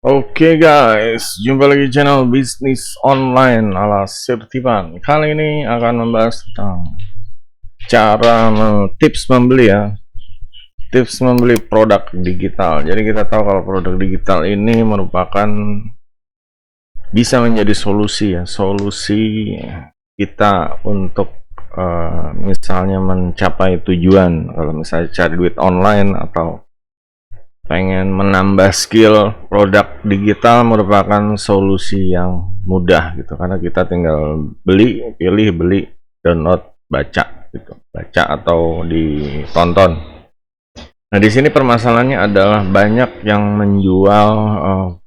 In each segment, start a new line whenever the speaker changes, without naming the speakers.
Oke guys, jumpa lagi channel bisnis online ala Sirtipan. Kali ini akan membahas tentang cara tips membeli ya. Tips membeli produk digital. Jadi kita tahu kalau produk digital ini merupakan bisa menjadi solusi ya, solusi kita untuk misalnya mencapai tujuan. Kalau misalnya cari duit online atau pengen menambah skill, produk digital merupakan solusi yang mudah gitu, karena kita tinggal pilih beli, download, baca gitu, baca atau ditonton. Nah di sini permasalahannya adalah banyak yang menjual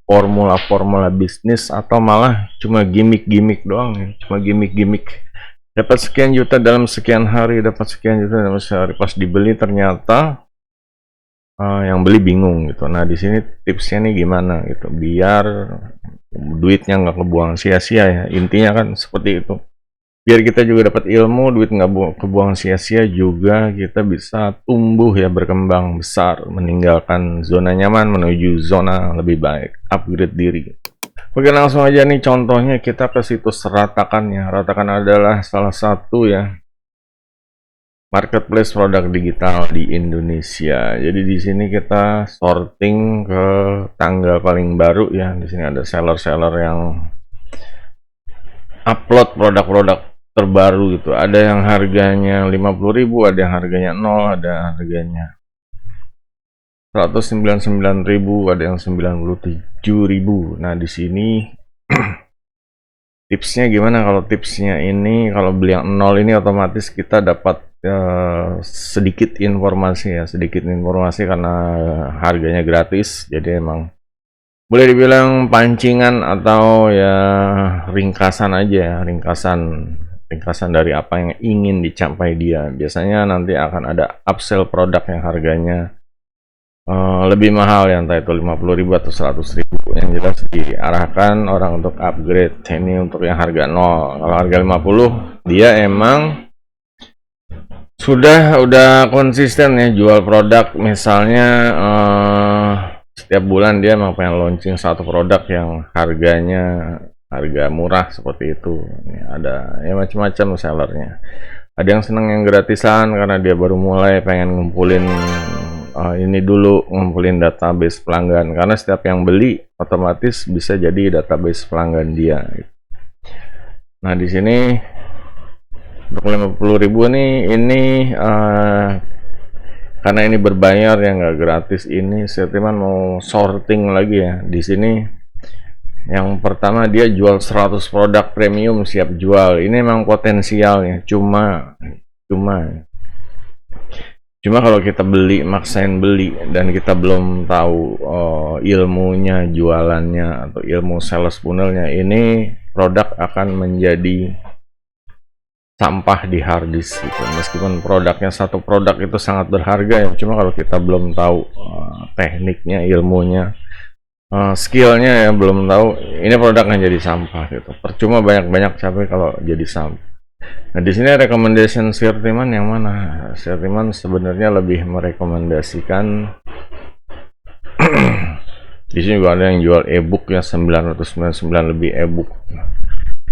formula-formula bisnis atau malah cuma gimmick-gimmick doang ya, cuma gimmick-gimmick. Dapat sekian juta dalam sekian hari, dapat sekian juta dalam sehari, pas dibeli ternyata yang beli bingung gitu. Nah di sini tipsnya nih gimana gitu biar duitnya nggak kebuang sia-sia ya, intinya kan seperti itu. Biar kita juga dapat ilmu, duit nggak kebuang sia-sia, juga kita bisa tumbuh ya, berkembang besar, meninggalkan zona nyaman menuju zona lebih baik, upgrade diri. Oke, langsung aja nih contohnya, kita ke situs Ratakan ya. Ratakan adalah salah satu ya marketplace produk digital di Indonesia. Jadi di sini kita sorting ke tanggal paling baru ya. Di sini ada seller-seller yang upload produk-produk terbaru gitu. Ada yang harganya 50.000, ada yang harganya 0, ada harganya 199.000, ada yang 97.000. Nah, di sini tipsnya gimana? Kalau tipsnya ini, kalau beli yang 0 ini otomatis kita dapat sedikit informasi ya, sedikit informasi karena harganya gratis. Jadi emang boleh dibilang pancingan atau ya ringkasan aja ya, ringkasan dari apa yang ingin dicapai dia. Biasanya nanti akan ada upsell produk yang harganya lebih mahal ya, entah itu 50.000 atau 100.000. Yang jelas diarahkan orang untuk upgrade. Ini untuk yang harga 0. Kalau harga 50 dia emang udah konsisten ya jual produk. Misalnya setiap bulan dia emang pengen launching satu produk yang harga murah seperti itu. Ini ada ya macam-macam sellernya. Ada yang seneng yang gratisan karena dia baru mulai, pengen ngumpulin ini dulu, ngumpulin database pelanggan, karena setiap yang beli otomatis bisa jadi database pelanggan dia. Nah di sini untuk 50.000 nih, ini karena ini berbayar ya, nggak gratis. Ini Sirtiman mau sorting lagi ya. Di sini yang pertama dia jual 100 produk premium siap jual. Ini memang potensial ya. Cuma kalau kita beli, maksain beli, dan kita belum tahu ilmunya jualannya atau ilmu sales funnelnya, ini produk akan menjadi sampah di harddisk gitu. Meskipun produknya, satu produk itu sangat berharga ya, cuma kalau kita belum tahu tekniknya, ilmunya, skillnya ya belum tahu, ini produk akan jadi sampah gitu. Percuma banyak-banyak capek kalau jadi sampah. Nah di sini recommendation Sirtiman yang mana? Sirtiman sebenarnya lebih merekomendasikan di sini juga ada yang jual ebook ya, 999 lebih ebook.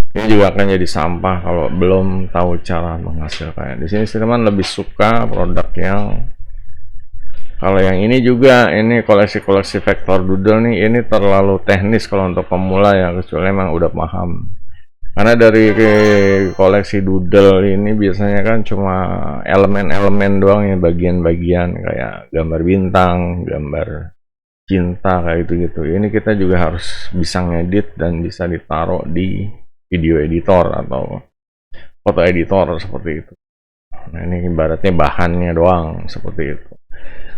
Ini juga akan jadi sampah kalau belum tahu cara menghasilkannya. Di sini teman lebih suka produk yang, kalau yang ini juga, ini koleksi vector doodle nih, ini terlalu teknis kalau untuk pemula ya, kecuali emang udah paham. Karena dari koleksi doodle ini biasanya kan cuma elemen-elemen doang ya, bagian-bagian kayak gambar bintang, gambar cinta kayak gitu-gitu. Ini kita juga harus bisa ngedit dan bisa ditaruh di video editor atau foto editor seperti itu. Nah ini ibaratnya bahannya doang seperti itu.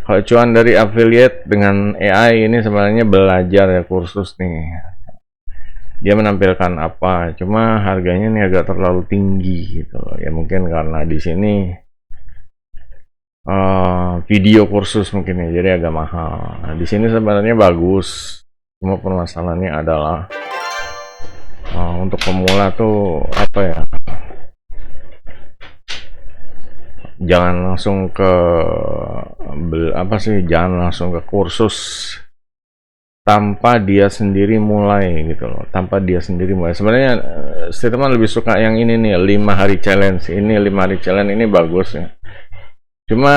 Kalau cuan dari affiliate dengan AI ini sebenarnya belajar ya, kursus nih. Dia menampilkan apa, cuma harganya nih agak terlalu tinggi gitu. Ya mungkin karena di sini video kursus mungkin ya, jadi agak mahal. Nah di sini sebenarnya bagus, cuma permasalahannya adalah untuk pemula tuh apa ya, jangan langsung ke jangan langsung ke kursus tanpa dia sendiri mulai gitu loh, tanpa dia sendiri mulai. Sebenarnya Stearman lebih suka yang ini nih, 5 hari challenge. Ini 5 hari challenge ini bagus ya. Cuma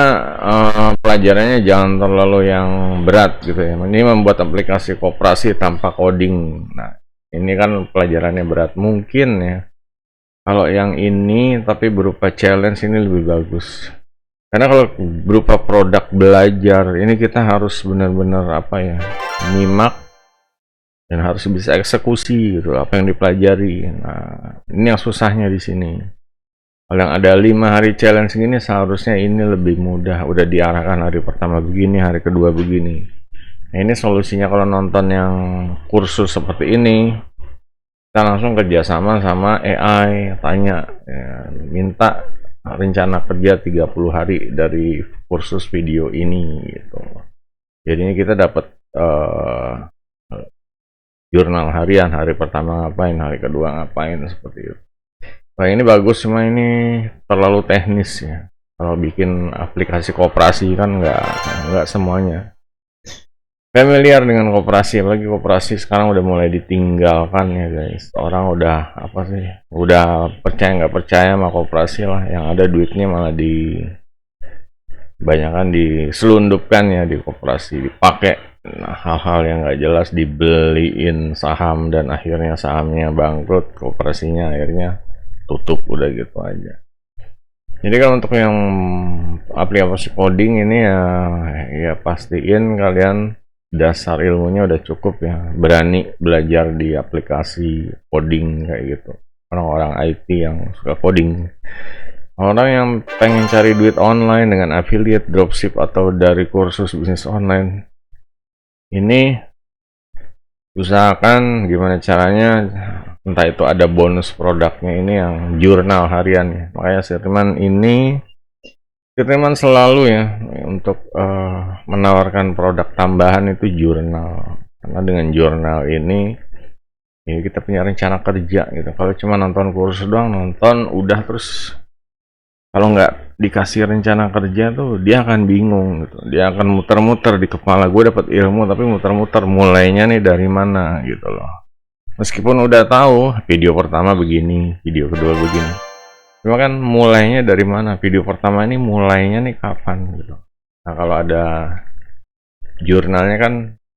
pelajarannya jangan terlalu yang berat gitu ya. Ini membuat aplikasi koperasi tanpa coding. Nah, ini kan pelajarannya berat. Mungkin ya. Kalau yang ini tapi berupa challenge ini lebih bagus. Karena kalau berupa produk belajar, ini kita harus benar-benar apa ya, nyimak dan harus bisa eksekusi gitu apa yang dipelajari. Nah, ini yang susahnya di sini. Kalau yang ada 5 hari challenge gini seharusnya ini lebih mudah, udah diarahkan hari pertama begini, hari kedua begini. Nah, ini solusinya kalau nonton yang kursus seperti ini, kita langsung kerjasama sama AI, tanya ya, minta rencana kerja 30 hari dari kursus video ini gitu. Jadinya kita dapat jurnal harian, hari pertama ngapain, hari kedua ngapain, seperti itu. Nah, ini bagus, cuma ini terlalu teknis ya. Kalau bikin aplikasi koperasi kan nggak semuanya familiar dengan koperasi, apalagi koperasi sekarang udah mulai ditinggalkan ya guys. Orang udah apa sih, udah percaya nggak percaya sama koperasi lah, yang ada duitnya malah kebanyakan diselundupkan ya di koperasi, dipakai hal-hal yang nggak jelas, dibeliin saham dan akhirnya sahamnya bangkrut, koperasinya akhirnya tutup, udah gitu aja. Jadi kalau untuk yang aplikasi coding ini ya pastiin kalian dasar ilmunya udah cukup ya, berani belajar di aplikasi coding kayak gitu. Orang-orang IT yang suka coding, orang yang pengen cari duit online dengan affiliate, dropship atau dari kursus bisnis online, ini usahakan gimana caranya, entah itu ada bonus produknya ini yang jurnal harian ya. Makanya Stearman selalu ya untuk menawarkan produk tambahan itu jurnal, karena dengan jurnal ini ya kita punya rencana kerja gitu. Kalau cuma nonton kursus doang, nonton udah, terus kalau nggak dikasih rencana kerja tuh dia akan bingung gitu, dia akan muter-muter di kepala. Gue dapat ilmu tapi muter-muter, mulainya nih dari mana gitu loh. Meskipun udah tahu video pertama begini, video kedua begini, cuma kan mulainya dari mana, video pertama ini mulainya nih kapan gitu. Nah, kalau ada jurnalnya kan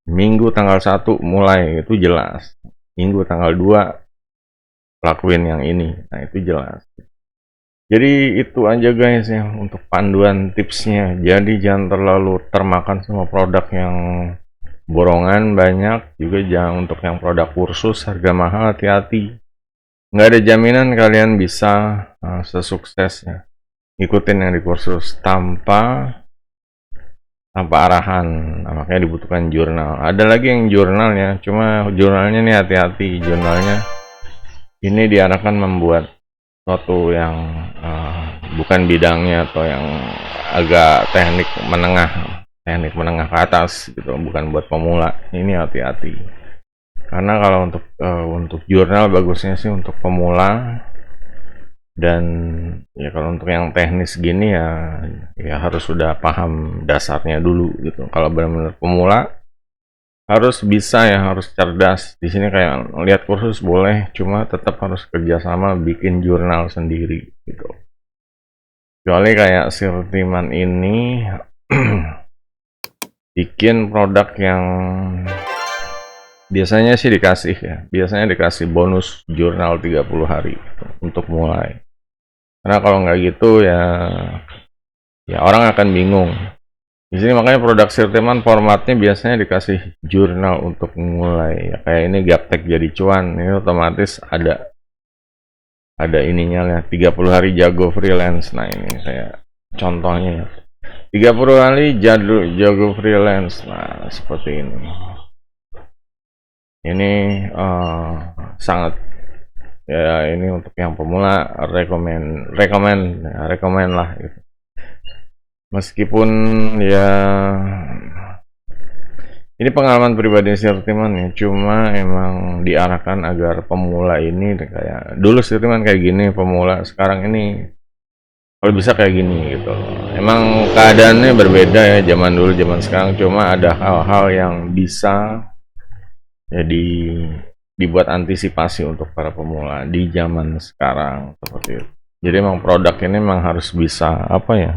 minggu tanggal 1 mulai, itu jelas. Minggu tanggal 2 lakuin yang ini, nah itu jelas. Jadi itu aja guys ya untuk panduan tipsnya. Jadi jangan terlalu termakan sama produk yang borongan banyak, juga jangan untuk yang produk kursus harga mahal, hati-hati. Nggak ada jaminan kalian bisa sesukses ya ikutin yang di kursus tanpa arahan. Nah, makanya dibutuhkan jurnal. Ada lagi yang jurnalnya, cuma jurnalnya nih hati-hati, jurnalnya ini diarahkan membuat suatu yang bukan bidangnya atau yang agak teknik menengah ke atas gitu, bukan buat pemula. Ini hati-hati, karena kalau untuk jurnal bagusnya sih untuk pemula, dan ya kalau untuk yang teknis gini ya harus sudah paham dasarnya dulu gitu. Kalau benar-benar pemula harus bisa ya, harus cerdas. Di sini kayak lihat kursus boleh, cuma tetap harus kerjasama bikin jurnal sendiri gitu. Kecuali kayak Stearman ini bikin produk yang biasanya sih biasanya dikasih bonus jurnal 30 hari gitu, untuk mulai. Karena kalau nggak gitu ya orang akan bingung. Di sini makanya produk Stearman formatnya biasanya dikasih jurnal untuk mulai. Ya, kayak ini gaptek jadi cuan, ini otomatis ada ininya lah, 30 hari jago freelance. Nah, ini saya contohnya 30 hari jago freelance. Nah, seperti ini. Ini sangat ya, ini untuk yang pemula rekomen lah gitu. Meskipun ya ini pengalaman pribadi Stearman ya, cuma emang diarahkan agar pemula ini kayak dulu Stearman kayak gini pemula, sekarang ini kalau bisa kayak gini gitu. Emang keadaannya berbeda ya, zaman dulu zaman sekarang, cuma ada hal-hal yang bisa Jadi dibuat antisipasi untuk para pemula di zaman sekarang seperti itu. Jadi emang produk ini memang harus bisa apa ya?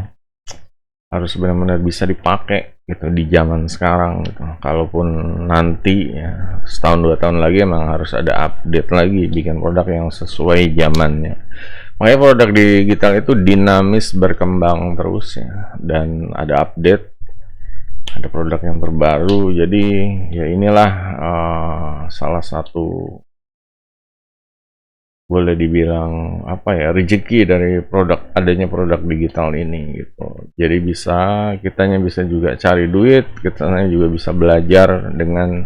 Harus benar-benar bisa dipakai gitu di zaman sekarang gitu. Kalaupun nanti ya setahun 2 tahun lagi emang harus ada update lagi, bikin produk yang sesuai zamannya. Makanya produk digital itu dinamis, berkembang terus ya, dan ada update, ada produk yang terbaru. Jadi ya inilah salah satu, boleh dibilang apa ya, rezeki dari adanya produk digital ini gitu. Jadi kitanya bisa juga cari duit, kitanya juga bisa belajar dengan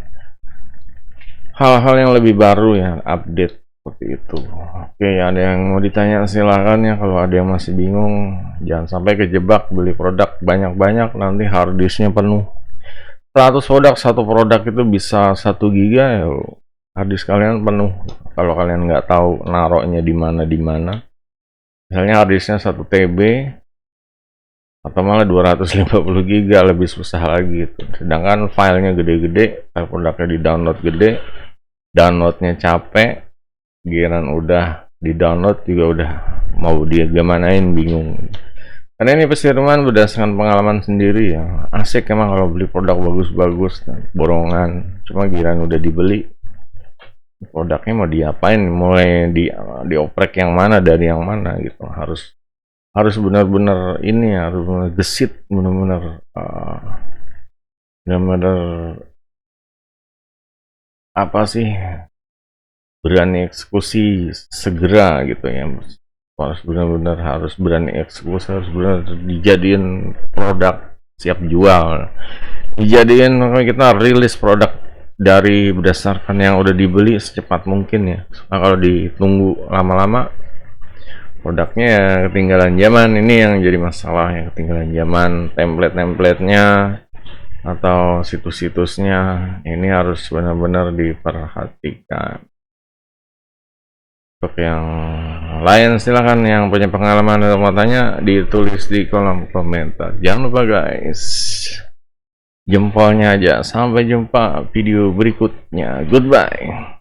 hal-hal yang lebih baru ya, update seperti itu. Oke, ada yang mau ditanya silahkan ya. Kalau ada yang masih bingung, jangan sampai kejebak beli produk banyak-banyak nanti harddisknya penuh. 100 produk, satu produk itu bisa 1 giga ya, harddisk kalian penuh kalau kalian nggak tahu naroknya di mana. Misalnya harddisknya 1 TB atau malah 250 giga, lebih susah lagi itu. Sedangkan filenya gede-gede, produknya di download gede, downloadnya capek, giliran udah di download juga udah mau dia gimanain bingung. Karena ini Pasirman berdasarkan pengalaman sendiri ya, asik emang kalau beli produk bagus-bagus, borongan. Cuma giliran udah dibeli, produknya mau diapain, mulai dioprek yang mana, dari yang mana gitu. Harus benar-benar ini ya, harus benar gesit, benar-benar benar-benar apa sih, berani eksekusi segera gitu ya. Harus benar-benar harus berani eksekusi, harus benar dijadiin produk siap jual, dijadiin, makanya kita rilis produk dari berdasarkan yang udah dibeli secepat mungkin ya. Nah, kalau ditunggu lama-lama produknya ya ketinggalan zaman. Ini yang jadi masalah ya, ketinggalan zaman. Template-templatenya atau situs-situsnya ini harus benar-benar diperhatikan. Untuk yang lain silahkan, yang punya pengalaman atau mau tanya ditulis di kolom komentar. Jangan lupa guys, jempolnya aja. Sampai jumpa video berikutnya. Goodbye.